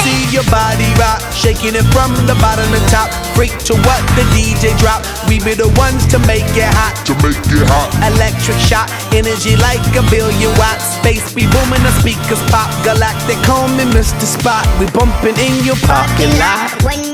see your body rock, shaking it from the bottom to top. Freak to what the DJ drop. We be the ones to make it hot. Electric shock, energy like a billion watts. Space be booming, the speakers pop. Galactic, call me Mr. Spot. We bumping in your parking lot. When